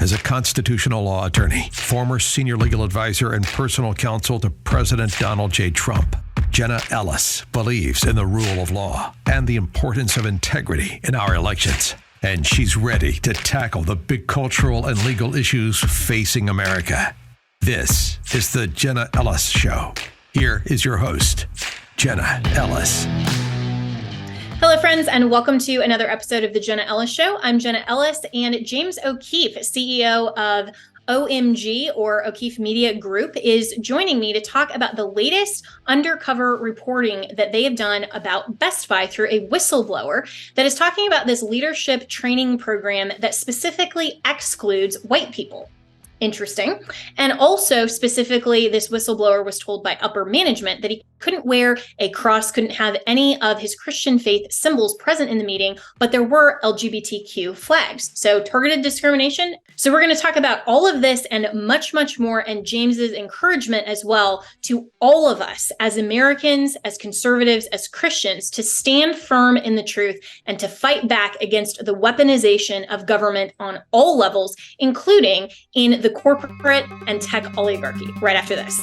is a constitutional law attorney, former senior legal advisor and personal counsel to President Donald J. Trump. Jenna Ellis believes in the rule of law and the importance of integrity in our elections. And she's ready to tackle the big cultural and legal issues facing America. This is the Jenna Ellis Show. Here is your host, Jenna Ellis. Hello, friends, and welcome to another episode of the Jenna Ellis Show. I'm Jenna Ellis, and James O'Keefe, CEO of OMG, or O'Keefe Media Group, is joining me to talk about the latest undercover reporting that they have done about Best Buy through a whistleblower that is talking about this leadership training program that specifically excludes white people. Interesting. And also, specifically, this whistleblower was told by upper management that he couldn't wear a cross, couldn't have any of his Christian faith symbols present in the meeting, but there were LGBTQ flags. So targeted discrimination. So we're going to talk about all of this and much, much more, and James's encouragement as well to all of us as Americans, as conservatives, as Christians, to stand firm in the truth and to fight back against the weaponization of government on all levels, including in the corporate and tech oligarchy. Right after this.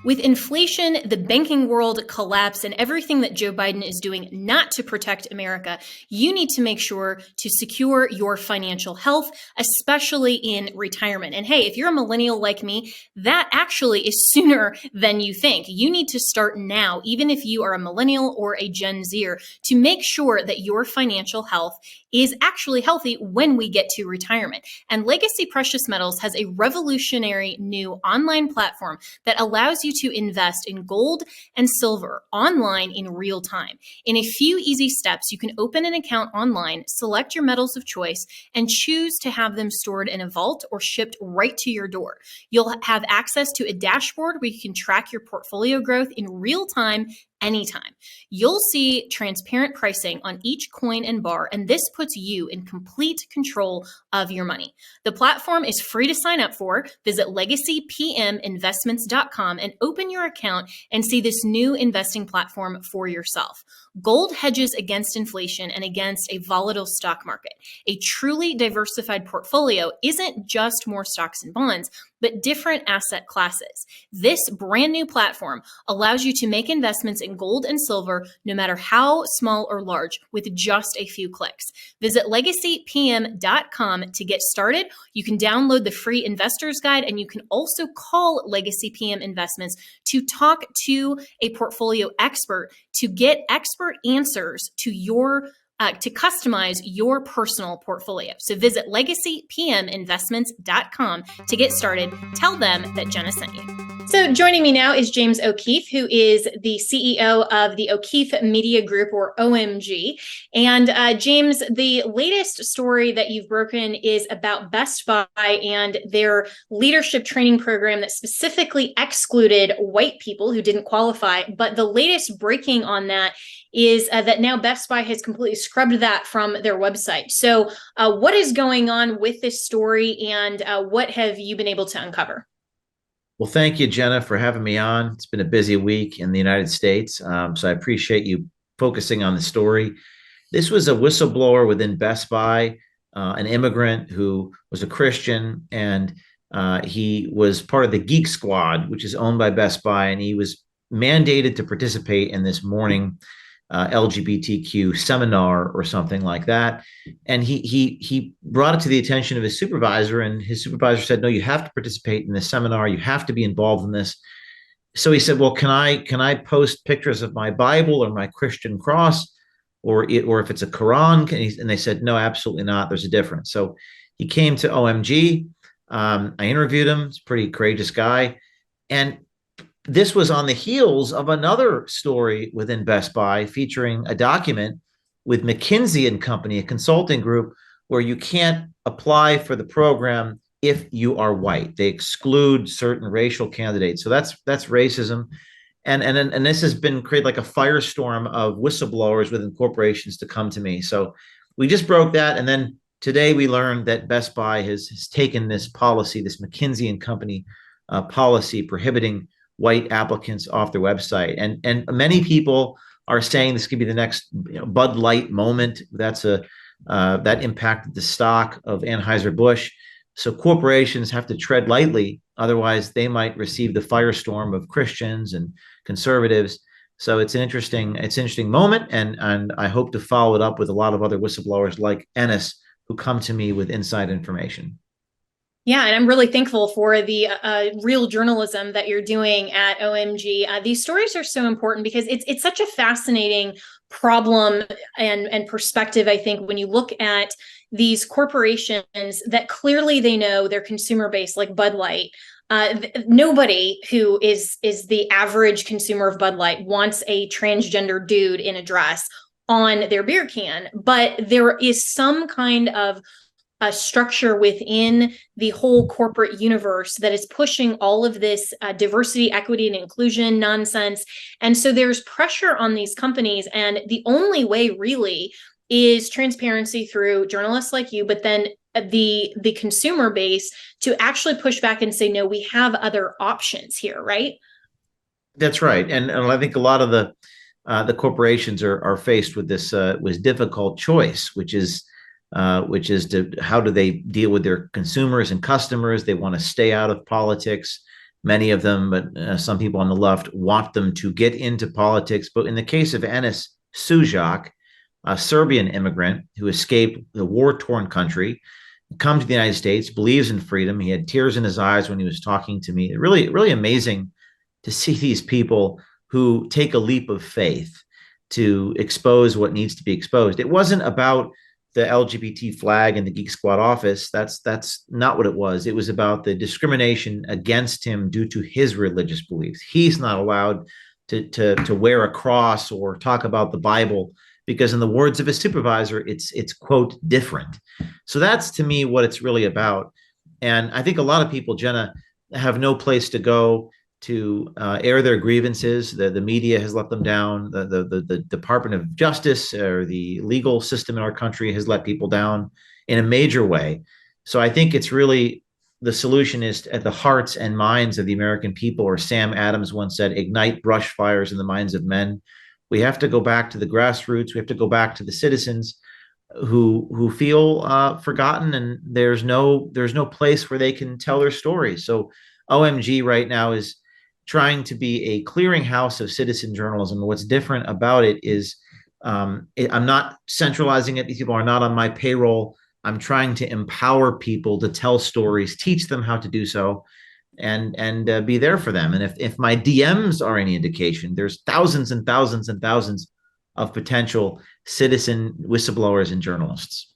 With inflation, the banking world collapse, and everything that Joe Biden is doing not to protect America, you need to make sure to secure your financial health, especially in retirement. And hey, if you're a millennial like me, that actually is sooner than you think. You need to start now, even if you are a millennial or a Gen Zer, to make sure that your financial health is actually healthy when we get to retirement. And Legacy Precious Metals has a revolutionary new online platform that allows you to invest in gold and silver online in real time. In a few easy steps, you can open an account online, select your metals of choice, and choose to have them stored in a vault or shipped right to your door. You'll have access to a dashboard where you can track your portfolio growth in real time anytime. You'll see transparent pricing on each coin and bar, and this puts you in complete control of your money. The platform is free to sign up for. Visit legacypminvestments.com and open your account and see this new investing platform for yourself. Gold hedges against inflation and against a volatile stock market. A truly diversified portfolio isn't just more stocks and bonds, but different asset classes. This brand new platform allows you to make investments in gold and silver, no matter how small or large, with just a few clicks. Visit legacypm.com to get started. You can download the free investor's guide, and you can also call Legacy PM Investments to talk to a portfolio expert to get expert answers to to customize your personal portfolio. So visit legacypminvestments.com to get started. Tell them that Jenna sent you. So joining me now is James O'Keefe, who is the CEO of the O'Keefe Media Group, or OMG. And James, the latest story that you've broken is about Best Buy and their leadership training program that specifically excluded white people who didn't qualify. But the latest breaking on that is that now Best Buy has completely scrubbed that from their website. So what is going on with this story, and what have you been able to uncover? Well, thank you, Jenna, for having me on. It's been a busy week in the United States, so I appreciate you focusing on the story. This was a whistleblower within Best Buy, an immigrant who was a Christian, and he was part of the Geek Squad, which is owned by Best Buy, and he was mandated to participate in this morning LGBTQ seminar or something like that. And he brought it to the attention of his supervisor, and his supervisor said, no, you have to participate in this seminar. You have to be involved in this. So he said, well, can I post pictures of my Bible or my Christian cross, or if it's a Quran? And they said, no, absolutely not. There's a difference. So he came to OMG. I interviewed him. He's a pretty courageous guy. And this was on the heels of another story within Best Buy featuring a document with McKinsey & Company, a consulting group, where you can't apply for the program if you are white. They exclude certain racial candidates. So that's racism. And this has been created like a firestorm of whistleblowers within corporations to come to me. So we just broke that. And then today we learned that Best Buy has taken this policy, this McKinsey & Company policy prohibiting white applicants off their website. And many people are saying this could be the next Bud Light moment. That impacted the stock of Anheuser-Busch. So corporations have to tread lightly, otherwise they might receive the firestorm of Christians and conservatives. So it's an interesting moment, and I hope to follow it up with a lot of other whistleblowers like Ennis who come to me with inside information. Yeah, and I'm really thankful for the real journalism that you're doing at OMG. These stories are so important because it's such a fascinating problem and perspective. I think when you look at these corporations that clearly they know their consumer base, like Bud Light. Nobody who is the average consumer of Bud Light wants a transgender dude in a dress on their beer can, but there is some kind of a structure within the whole corporate universe that is pushing all of this diversity, equity, and inclusion nonsense. And so there's pressure on these companies. And the only way really is transparency through journalists like you, but then the consumer base to actually push back and say, no, we have other options here, right? That's right. And I think a lot of the corporations are faced with this difficult choice, which is how do they deal with their consumers and customers? They want to stay out of politics. Many of them, but some people on the left want them to get into politics. But in the case of Enis Sujak, a Serbian immigrant who escaped the war-torn country, come to the United States, believes in freedom. He had tears in his eyes when he was talking to me. Really, really amazing to see these people who take a leap of faith to expose what needs to be exposed. It wasn't about the LGBT flag in the Geek Squad office. That's not what it was. It was about the discrimination against him due to his religious beliefs. He's not allowed to wear a cross or talk about the Bible because, in the words of his supervisor, it's quote different. So that's to me what it's really about. And I think a lot of people, Jenna, have no place to go to air their grievances. The media has let them down. The Department of Justice or the legal system in our country has let people down in a major way. So I think it's really the solution is at the hearts and minds of the American people, or Sam Adams once said, ignite brush fires in the minds of men. We have to go back to the grassroots. We have to go back to the citizens who feel forgotten, and there's no place where they can tell their stories. So OMG right now is trying to be a clearinghouse of citizen journalism. What's different about it is I'm not centralizing it. These people are not on my payroll. I'm trying to empower people to tell stories, teach them how to do so, and be there for them. And if my DMs are any indication, there's thousands and thousands and thousands of potential citizen whistleblowers and journalists.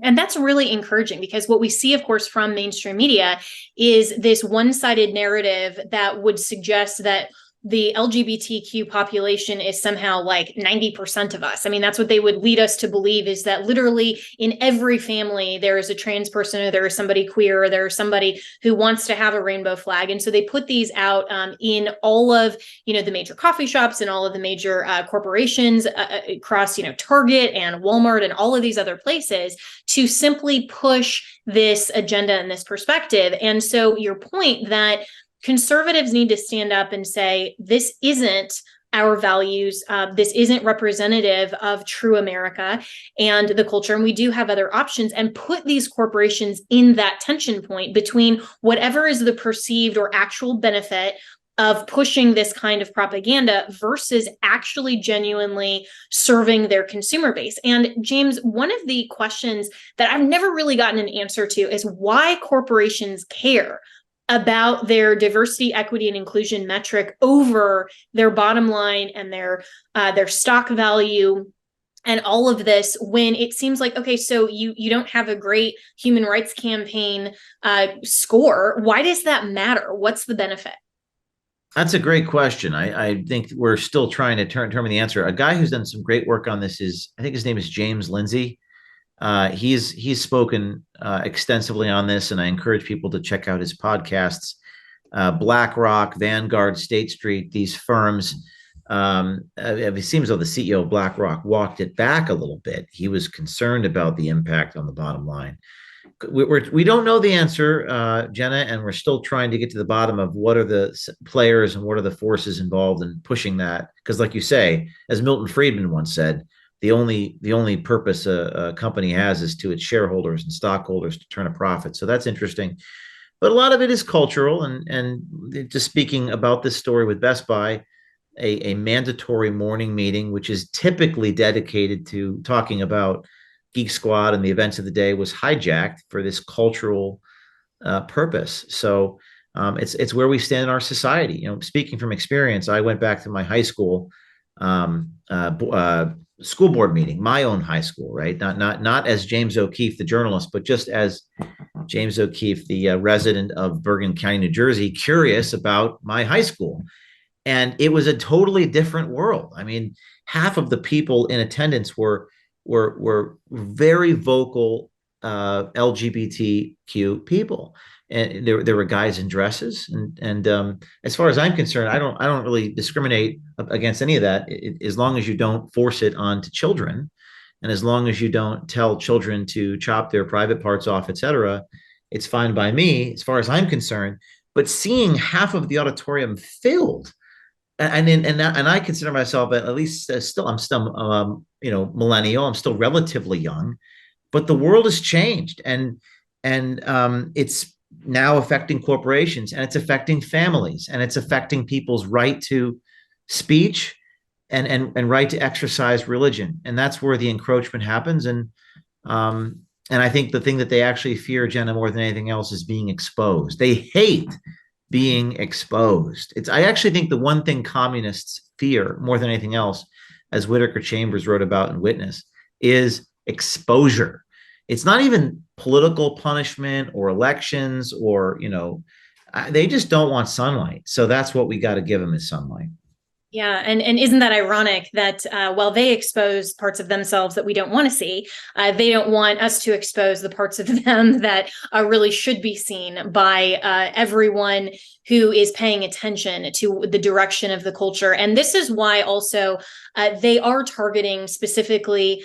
And that's really encouraging because what we see, of course, from mainstream media is this one-sided narrative that would suggest that the LGBTQ population is somehow like 90% of us. I mean, that's what they would lead us to believe, is that literally in every family, there is a trans person, or there is somebody queer, or there is somebody who wants to have a rainbow flag. And so they put these out in all of, the major coffee shops and all of the major corporations across, Target and Walmart and all of these other places to simply push this agenda and this perspective. And so your point that conservatives need to stand up and say, this isn't our values. This isn't representative of true America and the culture. And we do have other options, and put these corporations in that tension point between whatever is the perceived or actual benefit of pushing this kind of propaganda versus actually genuinely serving their consumer base. And James, one of the questions that I've never really gotten an answer to is why corporations care about their diversity, equity, and inclusion metric over their bottom line and their stock value and all of this, when it seems like, okay, so you don't have a great human rights campaign score. Why does that matter? What's the benefit? That's a great question. I think we're still trying to determine the answer. A guy who's done some great work on this is, I think his name is James Lindsay. He's spoken extensively on this, and I encourage people to check out his podcasts. BlackRock, Vanguard, State Street, these firms. It seems though the CEO of BlackRock walked it back a little bit. He was concerned about the impact on the bottom line. We don't know the answer, Jenna, and we're still trying to get to the bottom of what are the players and what are the forces involved in pushing that. Because like you say, as Milton Friedman once said, the only purpose a company has is to its shareholders and stockholders to turn a profit. So that's interesting. But a lot of it is cultural. And just speaking about this story with Best Buy, a mandatory morning meeting, which is typically dedicated to talking about Geek Squad and the events of the day, was hijacked for this cultural purpose. So it's where we stand in our society. Speaking from experience, I went back to my high school school board meeting, my own high school, right? Not as James O'Keefe, the journalist, but just as James O'Keefe, the resident of Bergen County, New Jersey, curious about my high school. And it was a totally different world. I mean, half of the people in attendance were very vocal LGBTQ people, and there were guys in dresses. And as far as I'm concerned, I don't really discriminate against any of that, as long as you don't force it onto children, and as long as you don't tell children to chop their private parts off, etc. It's fine by me, as far as I'm concerned. But seeing half of the auditorium filled, and I consider myself at least I'm still millennial. I'm still relatively young, but the world has changed, and it's now affecting corporations, and it's affecting families, and it's affecting people's right to speech and right to exercise religion. And that's where the encroachment happens. And I think the thing that they actually fear, Jenna, more than anything else, is being exposed. They hate being exposed. I actually think the one thing communists fear more than anything else, as Whittaker Chambers wrote about in Witness, is exposure. It's not even political punishment or elections or, they just don't want sunlight. So that's what we got to give them, is sunlight. Yeah. And isn't that ironic that while they expose parts of themselves that we don't want to see, they don't want us to expose the parts of them that really should be seen by everyone who is paying attention to the direction of the culture. And this is why also they are targeting specifically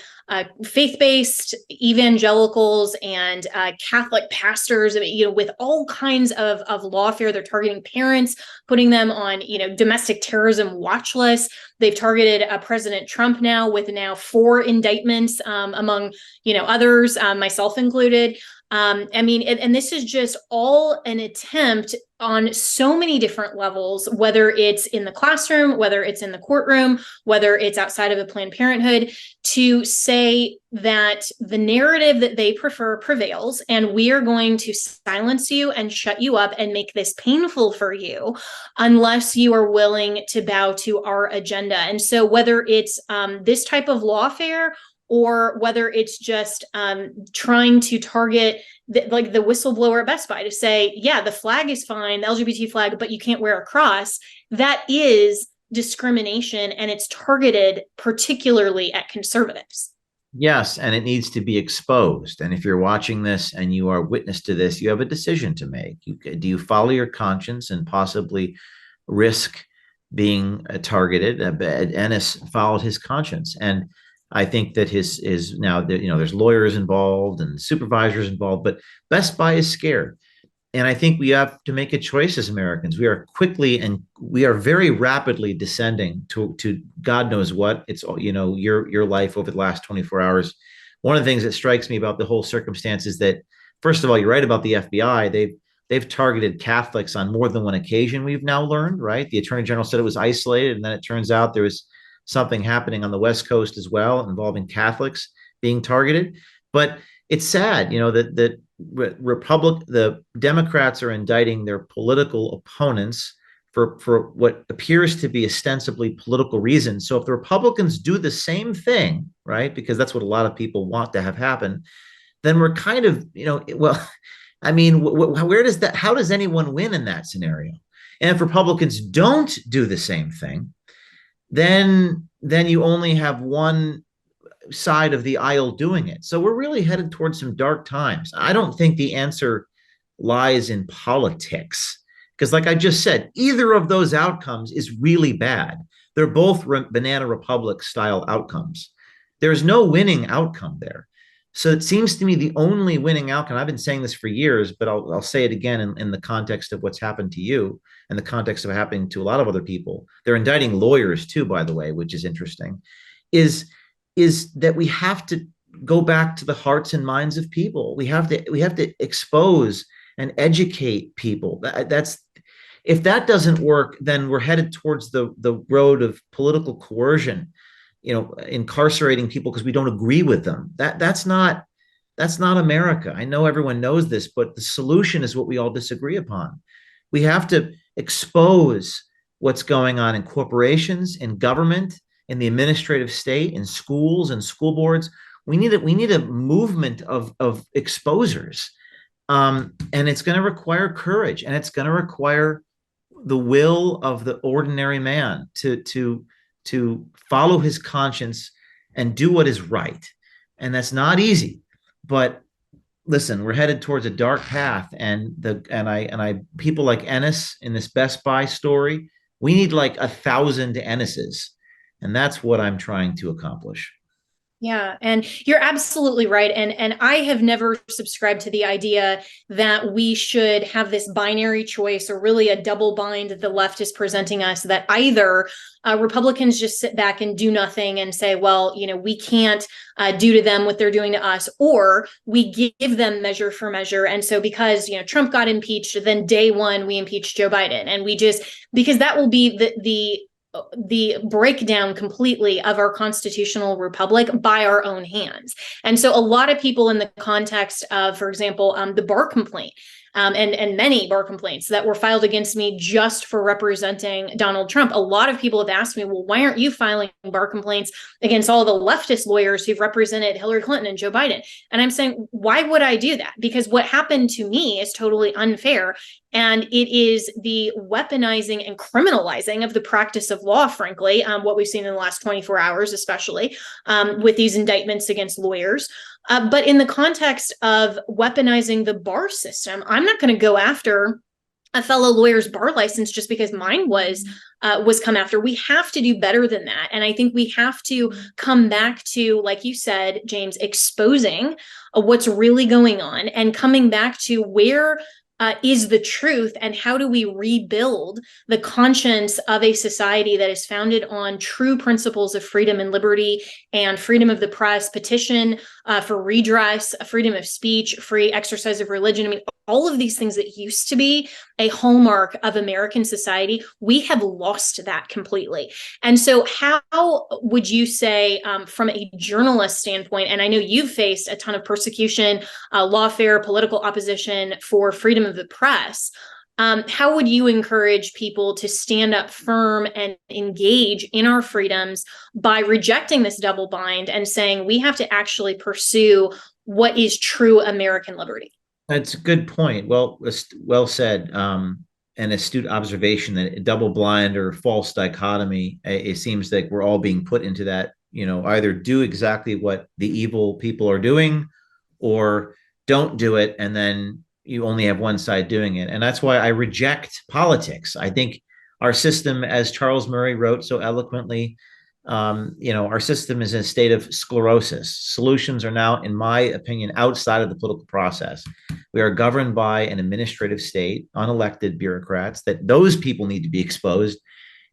faith-based evangelicals and Catholic pastors, with all kinds of lawfare. They're targeting parents, putting them on, domestic terrorism watch lists. They've targeted President Trump now with 4 indictments among, others, myself included. And this is just all an attempt on so many different levels, whether it's in the classroom, whether it's in the courtroom, whether it's outside of a Planned Parenthood, to say that the narrative that they prefer prevails, and we are going to silence you and shut you up and make this painful for you unless you are willing to bow to our agenda. And so whether it's this type of lawfare, or whether it's just trying to target the whistleblower at Best Buy to say, yeah, the flag is fine, the LGBT flag, but you can't wear a cross. That is discrimination, and it's targeted particularly at conservatives. Yes, and it needs to be exposed. And if you're watching this and you are witness to this, you have a decision to make. Do you follow your conscience and possibly risk being targeted? Ennis followed his conscience, and I think that his now, there's lawyers involved and supervisors involved, but Best Buy is scared. And I think we have to make a choice as Americans. We are very rapidly descending to God knows what. It's, your life over the last 24 hours. One of the things that strikes me about the whole circumstance is that, first of all, you're right about the FBI. They've targeted Catholics on more than one occasion, we've now learned, right? The Attorney General said it was isolated, and then it turns out there was something happening on the West Coast as well, involving Catholics being targeted. But it's sad, that the Democrats are indicting their political opponents for what appears to be ostensibly political reasons. So if the Republicans do the same thing, right, because that's what a lot of people want to have happen, then we're kind of, how does anyone win in that scenario? And if Republicans don't do the same thing, then you only have one side of the aisle doing it. So we're really headed towards some dark times. I don't think the answer lies in politics, because like I just said, either of those outcomes is really bad. They're both banana republic style outcomes. There's no winning outcome there. So it seems to me the only winning outcome, I've been saying this for years, but I'll say it again in the context of what's happened to you and the context of happening to a lot of other people. They're indicting lawyers too, by the way, which is interesting, is is that we have to go back to the hearts and minds of people. We have to expose and educate people. That's if that doesn't work, then we're headed towards the road of political coercion, incarcerating people because we don't agree with them. That's not America. I know everyone knows this, but the solution is what we all disagree upon. We have to expose what's going on in corporations, in government, in the administrative state, in schools and school boards. We need a movement of exposers, and it's going to require courage, and it's going to require the will of the ordinary man to follow his conscience and do what is right. And that's not easy, but listen, we're headed towards a dark path, and people like Ennis in this Best Buy story, we need like 1,000 Ennises, and that's what I'm trying to accomplish. Yeah, and you're absolutely right. And I have never subscribed to the idea that we should have this binary choice, or really a double bind that the left is presenting us, that either Republicans just sit back and do nothing and say, well, we can't do to them what they're doing to us, or we give them measure for measure. And so because, Trump got impeached, then day one, we impeached Joe Biden. And because that will be the breakdown completely of our constitutional republic by our own hands. And so a lot of people, in the context of, for example, the bar complaint, and many bar complaints that were filed against me just for representing Donald Trump, a lot of people have asked me, well, why aren't you filing bar complaints against all the leftist lawyers who've represented Hillary Clinton and Joe Biden? And I'm saying, why would I do that? Because what happened to me is totally unfair. And it is the weaponizing and criminalizing of the practice of law, frankly, what we've seen in the last 24 hours, especially with these indictments against lawyers. But in the context of weaponizing the bar system, I'm not going to go after a fellow lawyer's bar license just because mine was come after. We have to do better than that. And I think we have to come back to, like you said, James, exposing what's really going on and coming back to where is the truth, and how do we rebuild the conscience of a society that is founded on true principles of freedom and liberty and freedom of the press, petition for redress, freedom of speech, free exercise of religion. I mean, all of these things that used to be a hallmark of American society, we have lost that completely. And so how would you say, from a journalist standpoint, and I know you've faced a ton of persecution, lawfare, political opposition for freedom of the press, how would you encourage people to stand up firm and engage in our freedoms by rejecting this double bind and saying we have to actually pursue what is true American liberty? That's a good point. Well said. An astute observation that double blind or false dichotomy, it seems like we're all being put into that, either do exactly what the evil people are doing or don't do it. And then you only have one side doing it. And that's why I reject politics. I think our system, as Charles Murray wrote so eloquently, our system is in a state of sclerosis. Solutions are now, in my opinion, outside of the political process. We are governed by an administrative state, unelected bureaucrats, that those people need to be exposed.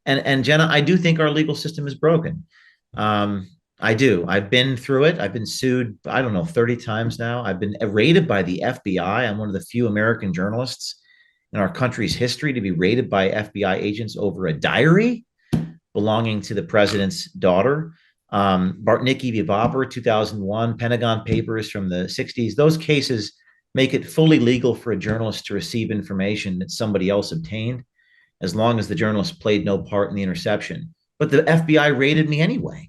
And Jenna, I do think our legal system is broken. I do. I've been through it. I've been sued, 30 times now. I've been raided by the FBI. I'm one of the few American journalists in our country's history to be raided by FBI agents over a diary belonging to the president's daughter. Bartnicki v. Vobber, 2001, Pentagon Papers from the 60s. Those cases make it fully legal for a journalist to receive information that somebody else obtained, as long as the journalist played no part in the interception. But the FBI raided me anyway.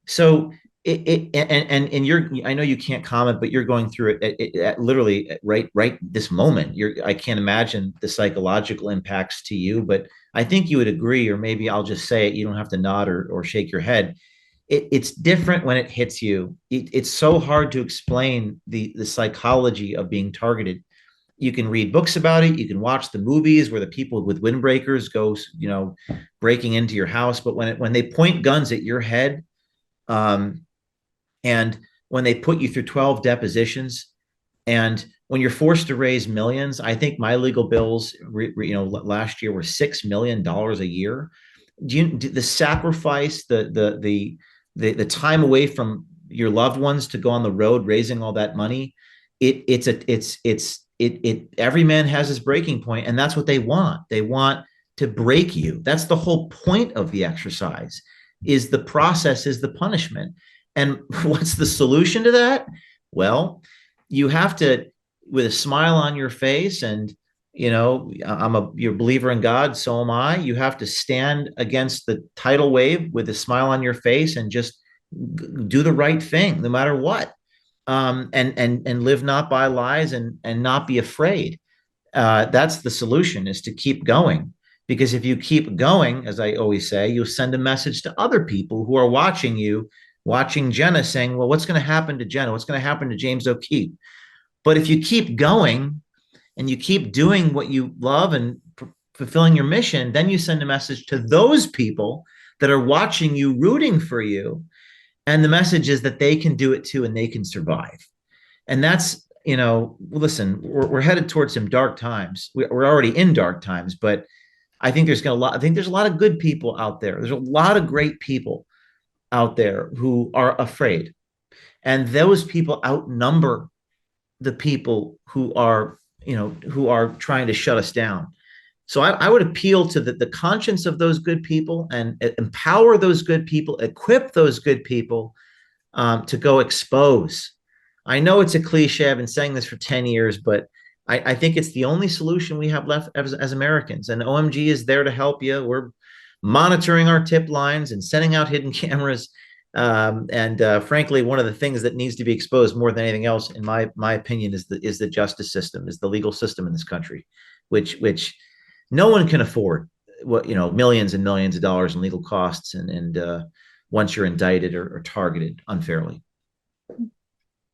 So I know you can't comment, but you're going through it literally right this moment. I can't imagine the psychological impacts to you, but I think you would agree, or maybe I'll just say it. You don't have to nod or shake your head. It's different when it hits you. It's so hard to explain the psychology of being targeted. You can read books about it. You can watch the movies where the people with windbreakers go, breaking into your house. But when they point guns at your head, and when they put you through 12 depositions, and when you're forced to raise millions, I think my legal bills, last year were $6 million a year. The sacrifice, the the time away from your loved ones to go on the road raising all that money, every man has his breaking point, and that's what they want. They want to break you. That's the whole point of the exercise. Is the process is the punishment. And what's the solution to that? Well, you have to, with a smile on your face, and you're a believer in God, so am I. You have to stand against the tidal wave with a smile on your face and just do the right thing, no matter what, and live not by lies, and not be afraid. That's the solution, is to keep going. Because if you keep going, as I always say, you'll send a message to other people who are watching you, watching Jenna, saying, well, what's going to happen to Jenna? What's going to happen to James O'Keefe? But if you keep going and you keep doing what you love and fulfilling your mission, then you send a message to those people that are watching you, rooting for you. And the message is that they can do it too, and they can survive. And that's, listen, we're headed towards some dark times. We're already in dark times, but I think there's a lot of good people out there. There's a lot of great people out there who are afraid. And those people outnumber the people who are trying to shut us down. So I would appeal to the conscience of those good people, and empower those good people, equip those good people to go expose. I know it's a cliche. I've been saying this for 10 years, but I think it's the only solution we have left as Americans. And OMG is there to help you. We're monitoring our tip lines and sending out hidden cameras. Frankly, one of the things that needs to be exposed more than anything else, in my opinion, is the justice system, is the legal system in this country, which no one can afford. Millions and millions of dollars in legal costs, and once you're indicted or targeted unfairly.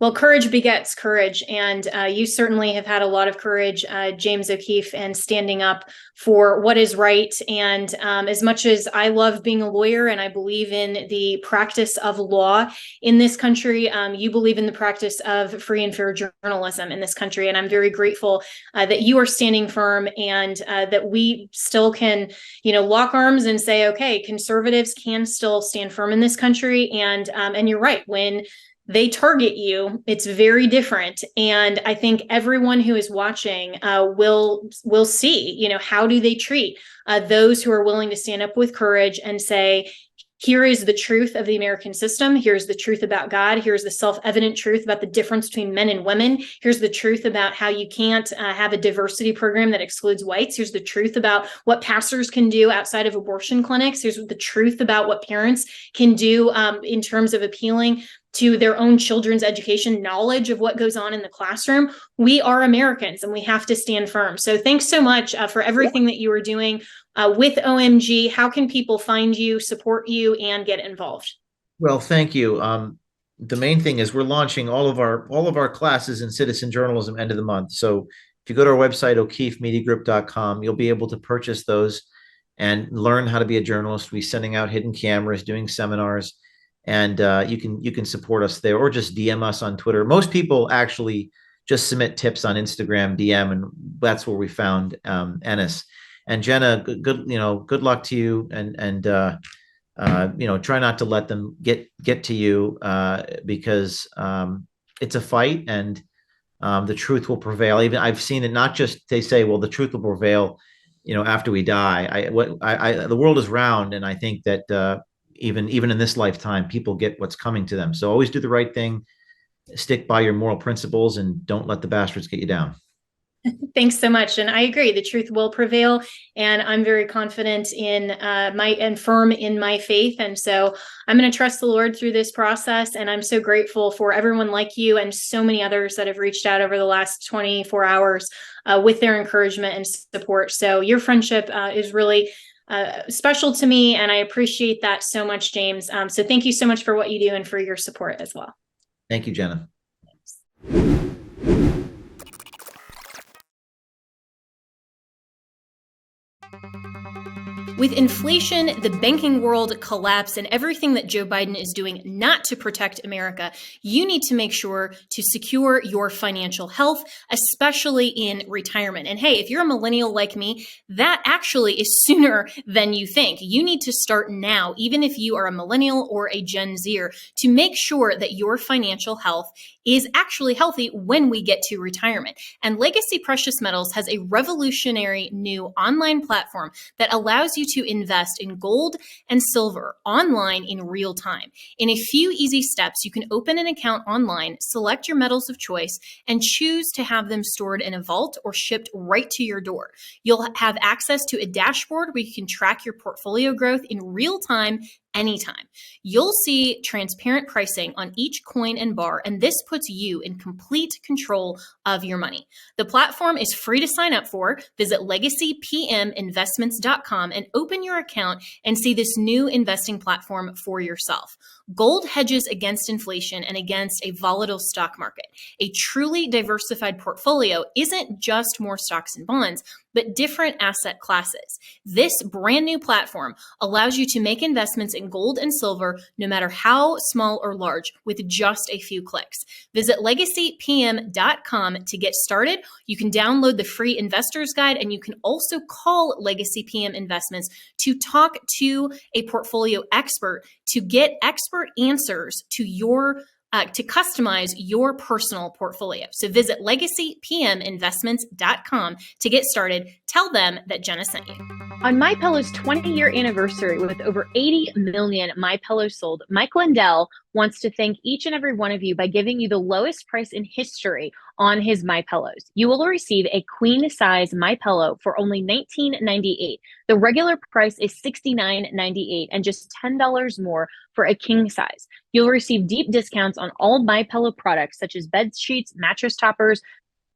Well, courage begets courage, and you certainly have had a lot of courage, James O'Keefe, and standing up for what is right. And as much as I love being a lawyer and I believe in the practice of law in this country, you believe in the practice of free and fair journalism in this country. And I'm very grateful that you are standing firm, and that we still can, lock arms and say, okay, conservatives can still stand firm in this country. And you're right, when they target you, it's very different. And I think everyone who is watching will see, how do they treat those who are willing to stand up with courage and say, here is the truth of the American system. Here's the truth about God. Here's the self-evident truth about the difference between men and women. Here's the truth about how you can't have a diversity program that excludes whites. Here's the truth about what pastors can do outside of abortion clinics. Here's the truth about what parents can do in terms of appealing to their own children's education, knowledge of what goes on in the classroom. We are Americans, and we have to stand firm. So thanks so much for everything that you are doing with OMG. How can people find you, support you, and get involved? Well, thank you. The main thing is we're launching all of our classes in citizen journalism end of the month. So if you go to our website, o'keefemediagroup.com, you'll be able to purchase those and learn how to be a journalist. We're sending out hidden cameras, doing seminars. And you can support us there, or just DM us on Twitter. Most people actually just submit tips on Instagram DM, and that's where we found Ennis. And Jenna, good luck to you, and try not to let them get to you, because it's a fight, and the truth will prevail. Even I've seen it. Not just they say, well, the truth will prevail, after we die. The world is round, and I think that. Even in this lifetime, people get what's coming to them. So always do the right thing, stick by your moral principles, and don't let the bastards get you down. Thanks so much. And I agree, the truth will prevail. And I'm very confident and firm in my faith. And so I'm going to trust the Lord through this process. And I'm so grateful for everyone like you and so many others that have reached out over the last 24 hours with their encouragement and support. So your friendship is really special to me, and I appreciate that so much, James. So thank you so much for what you do and for your support as well. Thank you, Jenna. Thanks. With inflation, the banking world collapse, and everything that Joe Biden is doing not to protect America, you need to make sure to secure your financial health, especially in retirement. And hey, if you're a millennial like me, that actually is sooner than you think. You need to start now, even if you are a millennial or a Gen Zer, to make sure that your financial health is actually healthy when we get to retirement. And Legacy Precious Metals has a revolutionary new online platform that allows you to invest in gold and silver online in real time. In a few easy steps, you can open an account online, select your metals of choice, and choose to have them stored in a vault or shipped right to your door. You'll have access to a dashboard where you can track your portfolio growth in real time anytime. You'll see transparent pricing on each coin and bar, and this puts you in complete control of your money. The platform is free to sign up for. Visit legacypminvestments.com and open your account and see this new investing platform for yourself. Gold hedges against inflation and against a volatile stock market. A truly diversified portfolio isn't just more stocks and bonds, but different asset classes. This brand new platform allows you to make investments in gold and silver, no matter how small or large, with just a few clicks. Visit legacypm.com to get started. You can download the free investor's guide, and you can also call Legacy PM Investments to talk to a portfolio expert to get expert answers to to customize your personal portfolio. So visit legacypminvestments.com to get started. Tell them that Jenna sent you. On MyPillow's 20-year anniversary with over 80 million MyPillows sold, Mike Lindell wants to thank each and every one of you by giving you the lowest price in history on his MyPillows. You will receive a queen-size MyPillow for only $19.98. The regular price is $69.98 and just $10 more for a king size. You'll receive deep discounts on all MyPillow products such as bed sheets, mattress toppers,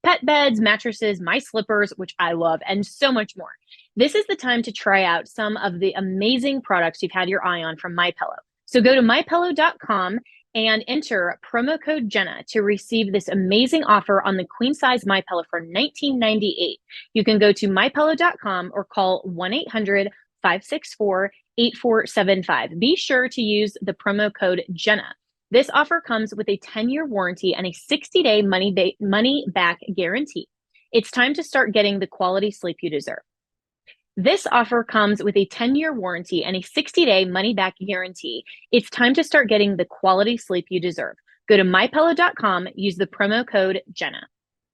pet beds, mattresses, my slippers, which I love, and so much more. This is the time to try out some of the amazing products you've had your eye on from MyPillow. So go to mypillow.com and enter promo code Jenna to receive this amazing offer on the queen size MyPillow for $19.98. You can go to mypillow.com or call 1-800-564-8475. Be sure to use the promo code Jenna. This offer comes with a 10-year warranty and a 60-day money-back guarantee. It's time to start getting the quality sleep you deserve. This offer comes with a 10-year warranty and a 60-day money-back guarantee. It's time to start getting the quality sleep you deserve. Go to mypillow.com, use the promo code Jenna.